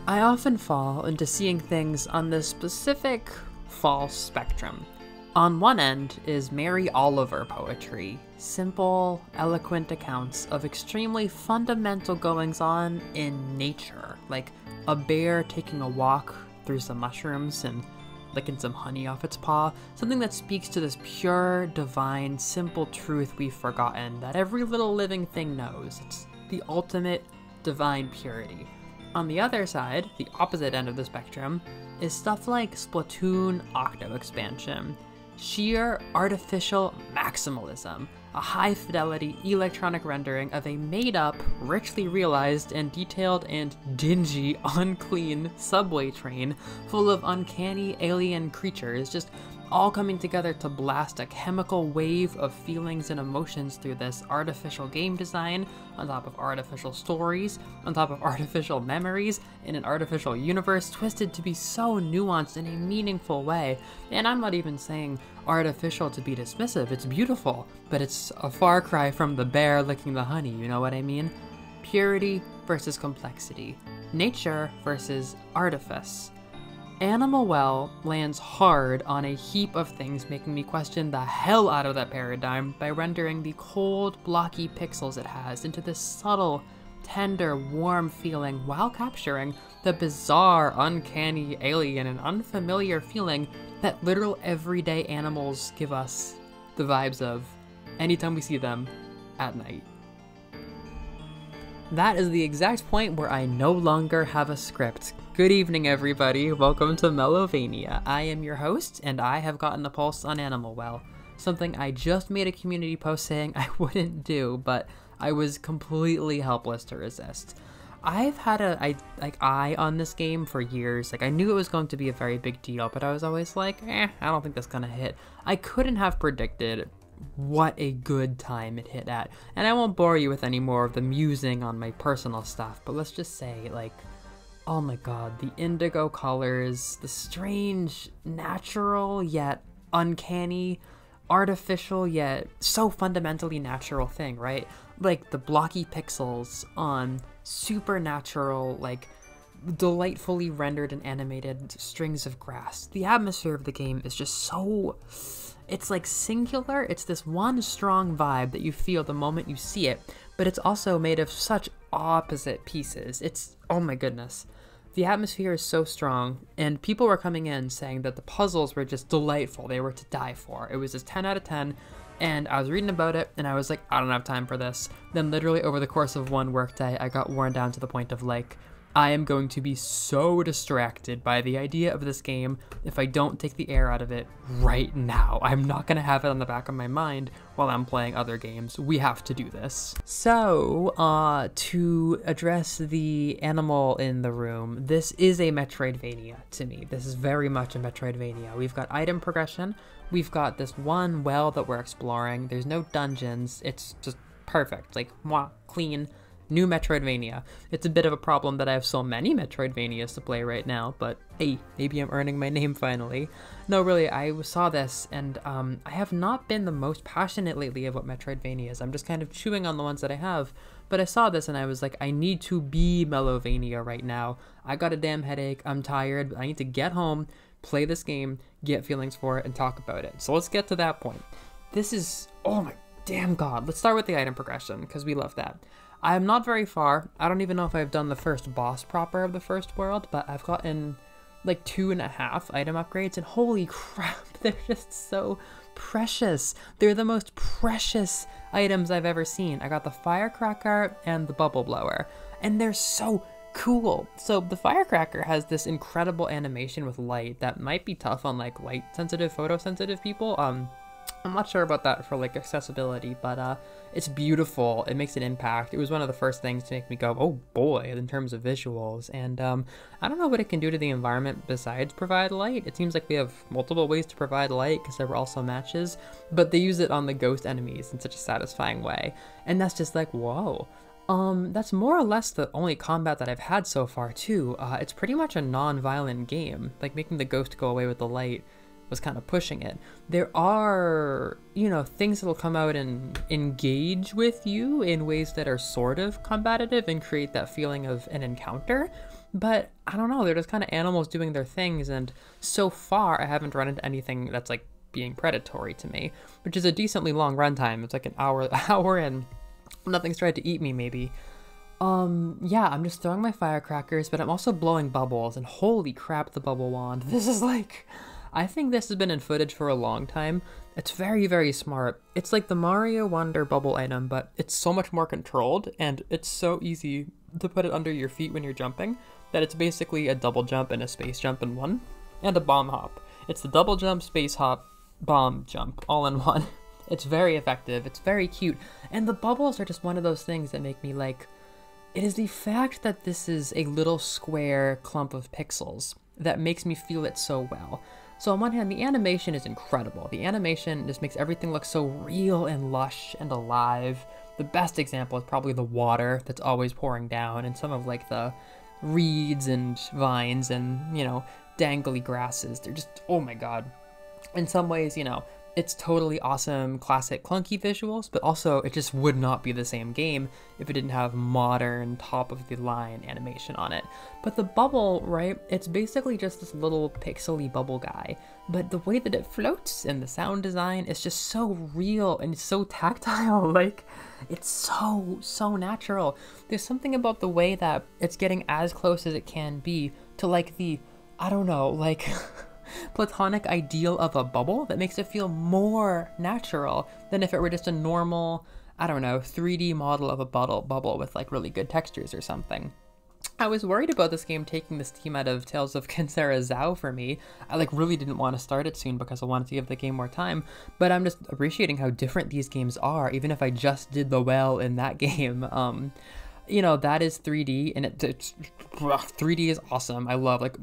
I often fall into seeing things on this specific false spectrum. On one end is Mary Oliver poetry, simple, eloquent accounts of extremely fundamental goings-on in nature, like a bear taking a walk through some mushrooms and licking some honey off its paw, something that speaks to this pure, divine, simple truth we've forgotten that every little living thing knows. It's the ultimate divine purity. On the other side, the opposite end of the spectrum, is stuff like Splatoon Octo Expansion. Sheer artificial maximalism, a high-fidelity electronic rendering of a made-up, richly realized and detailed and dingy, unclean subway train full of uncanny alien creatures just all coming together to blast a chemical wave of feelings and emotions through this artificial game design, on top of artificial stories, on top of artificial memories, in an artificial universe twisted to be so nuanced in a meaningful way. And I'm not even saying artificial to be dismissive, it's beautiful, but it's a far cry from the bear licking the honey, you know what I mean? Purity versus complexity. Nature versus artifice. Animal Well lands hard on a heap of things, making me question the hell out of that paradigm by rendering the cold, blocky pixels it has into this subtle, tender, warm feeling while capturing the bizarre, uncanny, alien, and unfamiliar feeling that literal everyday animals give us the vibes of anytime we see them at night. That is the exact point where I no longer have a script. Good evening, everybody. Welcome to Mellovania. I am your host, and I have gotten a pulse on Animal Well, something I just made a community post saying I wouldn't do, but I was completely helpless to resist. I've had an eye on this game for years. Like, I knew it was going to be a very big deal, but I was always like, I don't think that's gonna hit. I couldn't have predicted what a good time it hit at. And I won't bore you with any more of the musing on my personal stuff, but let's just say, like, oh my god, the indigo colors, the strange, natural yet uncanny, artificial yet so fundamentally natural thing, right? Like the blocky pixels on supernatural, like delightfully rendered and animated strings of grass. The atmosphere of the game is just so... it's like singular. It's this one strong vibe that you feel the moment you see it, but it's also made of such opposite pieces. It's, oh my goodness. The atmosphere is so strong, and people were coming in saying that the puzzles were just delightful. They were to die for. It was just 10 out of 10, and I was reading about it, and I was like, I don't have time for this. Then literally over the course of one workday, I got worn down to the point of like, I am going to be so distracted by the idea of this game if I don't take the air out of it right now. I'm not going to have it on the back of my mind while I'm playing other games. We have to do this. So, to address the animal in the room, this is a Metroidvania to me. This is very much a Metroidvania. We've got item progression. We've got this one well that we're exploring. There's no dungeons. It's just perfect. Like, mwah, clean. New Metroidvania. It's a bit of a problem that I have so many Metroidvanias to play right now, but hey, maybe I'm earning my name finally. No, really, I saw this, and I have not been the most passionate lately about Metroidvanias. I'm just kind of chewing on the ones that I have, but I saw this and I was like, I need to be Mellovania right now. I got a damn headache, I'm tired, I need to get home, play this game, get feelings for it, and talk about it. So let's get to that point. This is, oh my damn god. Let's start with the item progression, because we love that. I am not very far. I don't even know if I've done the first boss proper of the first world, but I've gotten like 2.5 item upgrades, and holy crap, they're just so precious. They're the most precious items I've ever seen. I got the firecracker and the bubble blower, and they're so cool. So the firecracker has this incredible animation with light that might be tough on like light sensitive, photosensitive people. I'm not sure about that for like accessibility, but it's beautiful. It makes an impact. It was one of the first things to make me go, oh boy, in terms of visuals. And I don't know what it can do to the environment besides provide light. It seems like we have multiple ways to provide light because there were also matches, but they use it on the ghost enemies in such a satisfying way. And that's just like, whoa. That's more or less the only combat that I've had so far too. It's pretty much a non-violent game, like making the ghost go away with the light was kind of pushing it. There are, you know, things that'll come out and engage with you in ways that are sort of combative and create that feeling of an encounter. But I don't know, they're just kind of animals doing their things, and so far I haven't run into anything that's like being predatory to me, which is a decently long runtime. It's like an hour and nothing's tried to eat me maybe. Yeah, I'm just throwing my firecrackers, but I'm also blowing bubbles, and holy crap, the bubble wand. This is like, I think this has been in footage for a long time. It's very, very smart. It's like the Mario Wonder bubble item, but it's so much more controlled, and it's so easy to put it under your feet when you're jumping that it's basically a double jump and a space jump in one, and a bomb hop. It's the double jump, space hop, bomb jump, all in one. It's very effective, it's very cute, and the bubbles are just one of those things that make me like, it is the fact that this is a little square clump of pixels that makes me feel it so well. So on one hand, the animation is incredible. The animation just makes everything look so real and lush and alive. The best example is probably the water that's always pouring down, and some of like the reeds and vines and, you know, dangly grasses. They're just, oh my god. In some ways, you know, it's totally awesome, classic clunky visuals, but also it just would not be the same game if it didn't have modern, top-of-the-line animation on it. But the bubble, right, it's basically just this little pixely bubble guy, but the way that it floats and the sound design is just so real and so tactile, like, it's so natural. There's something about the way that it's getting as close as it can be to, like, the, I don't know, like... platonic ideal of a bubble that makes it feel more natural than if it were just a normal, I don't know, 3D model of a bubble with like really good textures or something. I was worried about this game taking the steam out of Tales of Kensera Zao for me. I like really didn't want to start it soon because I wanted to give the game more time, but I'm just appreciating how different these games are, even if I just did the well in that game. You know, that is 3D, and it's 3D is awesome. I love, like,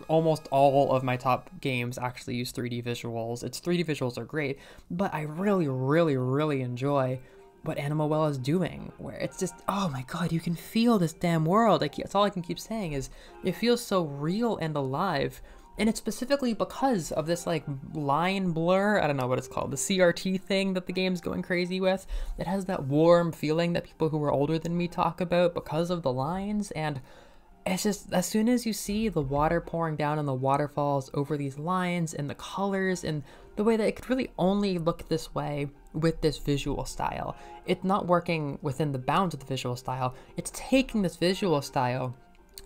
almost all of my top games actually use 3D visuals. 3D visuals are great, but I really enjoy what Animal Well is doing, where it's just, oh my god, you can feel this damn world. Like, that's all I can keep saying is it feels so real and alive, and it's specifically because of this like line blur, I don't know what it's called, the CRT thing that the game's going crazy with. It has that warm feeling that people who are older than me talk about because of the lines, and it's just, as soon as you see the water pouring down and the waterfalls over these lines and the colors and the way that it could really only look this way with this visual style. It's not working within the bounds of the visual style. It's taking this visual style,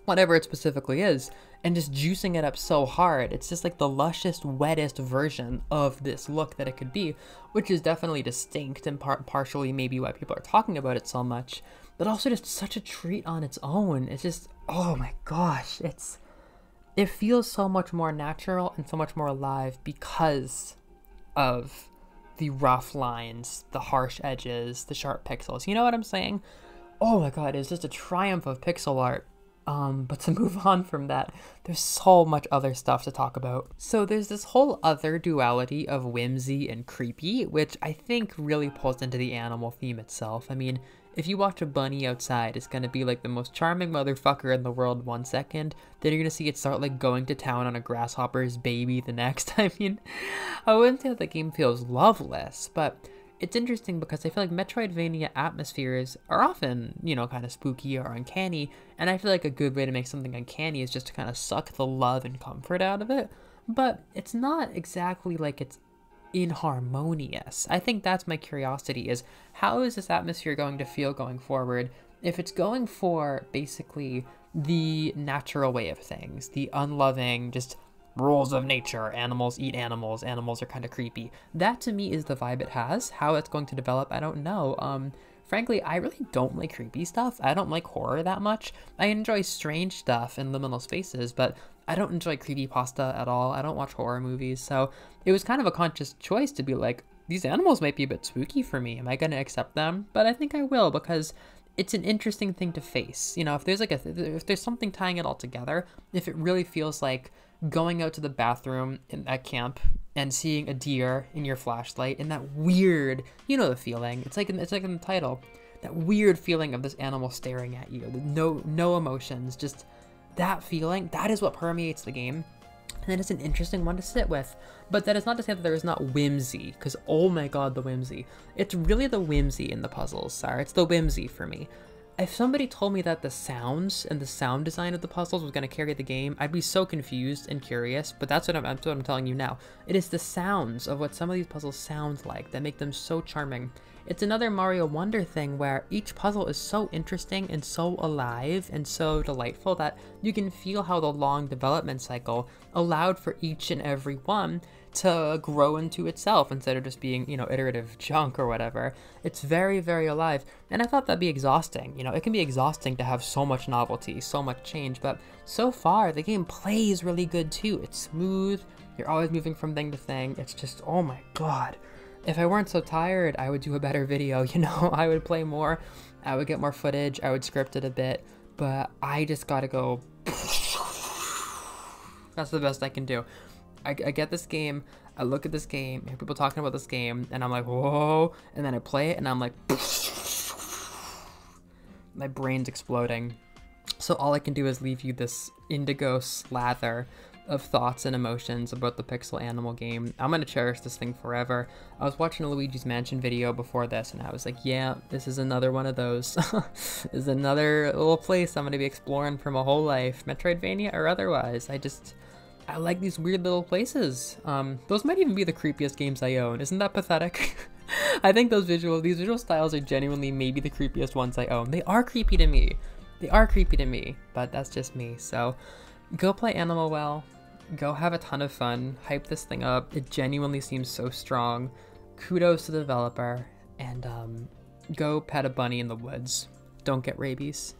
whatever it specifically is, and just juicing it up so hard. It's just like the lushest, wettest version of this look that it could be, which is definitely distinct and partially maybe why people are talking about it so much, but also just such a treat on its own. It's just, oh my gosh, it feels so much more natural and so much more alive because of the rough lines, the harsh edges, the sharp pixels. You know what I'm saying? Oh my god, it's just a triumph of pixel art. But to move on from that, there's so much other stuff to talk about. So there's this whole other duality of whimsy and creepy, which I think really pulls into the animal theme itself. I mean, if you watch a bunny outside, it's gonna be like the most charming motherfucker in the world 1 second, then you're gonna see it start like going to town on a grasshopper's baby the next. I mean, I wouldn't say that the game feels loveless, but it's interesting because I feel like Metroidvania atmospheres are often, you know, kind of spooky or uncanny, and I feel like a good way to make something uncanny is just to kind of suck the love and comfort out of it, but it's not exactly like it's inharmonious. I think that's my curiosity, is how is this atmosphere going to feel going forward if it's going for basically the natural way of things, the unloving, just rules of nature, animals eat animals, animals are kind of creepy. That to me is the vibe it has. How it's going to develop, I don't know. Frankly, I really don't like creepy stuff. I don't like horror that much. I enjoy strange stuff in liminal spaces, but I don't enjoy creepypasta at all. I don't watch horror movies, so it was kind of a conscious choice to be like, these animals might be a bit spooky for me. Am I going to accept them? But I think I will, because it's an interesting thing to face. You know, if there's like if there's something tying it all together, if it really feels like going out to the bathroom at camp and seeing a deer in your flashlight and that weird, you know the feeling, it's like in the title, that weird feeling of this animal staring at you with no emotions, just that feeling, that is what permeates the game. and it's an interesting one to sit with. But that is not to say that there is not whimsy, because oh my god, the whimsy. It's really the whimsy in the puzzles, Sarah. It's the whimsy for me. If somebody told me that the sounds and the sound design of the puzzles was going to carry the game, I'd be so confused and curious, but that's what I'm telling you now. It is the sounds of what some of these puzzles sound like that make them so charming. It's another Mario Wonder thing where each puzzle is so interesting and so alive and so delightful that you can feel how the long development cycle allowed for each and every one to grow into itself instead of just being, you know, iterative junk or whatever. It's very, very alive. And I thought that'd be exhausting. You know, it can be exhausting to have so much novelty, so much change, but so far the game plays really good too. It's smooth. You're always moving from thing to thing. It's just, oh my god. If I weren't so tired, I would do a better video, you know? I would play more, I would get more footage, I would script it a bit, but I just gotta go. That's the best I can do. I get this game, I look at this game, I hear people talking about this game, and I'm like, whoa, and then I play it, and I'm like, my brain's exploding. So all I can do is leave you this indigo slather of thoughts and emotions about the pixel animal game. I'm gonna cherish this thing forever. I was watching a Luigi's Mansion video before this, and I was like, yeah, this is another one of those. This is another little place I'm gonna be exploring for my whole life, Metroidvania or otherwise. I like these weird little places. Those might even be the creepiest games I own. Isn't that pathetic? I think these visual styles are genuinely maybe the creepiest ones I own. They are creepy to me. They are creepy to me, but that's just me. So go play Animal Well. Go have a ton of fun. Hype this thing up. It genuinely seems so strong. Kudos to the developer. And go pet a bunny in the woods. Don't get rabies.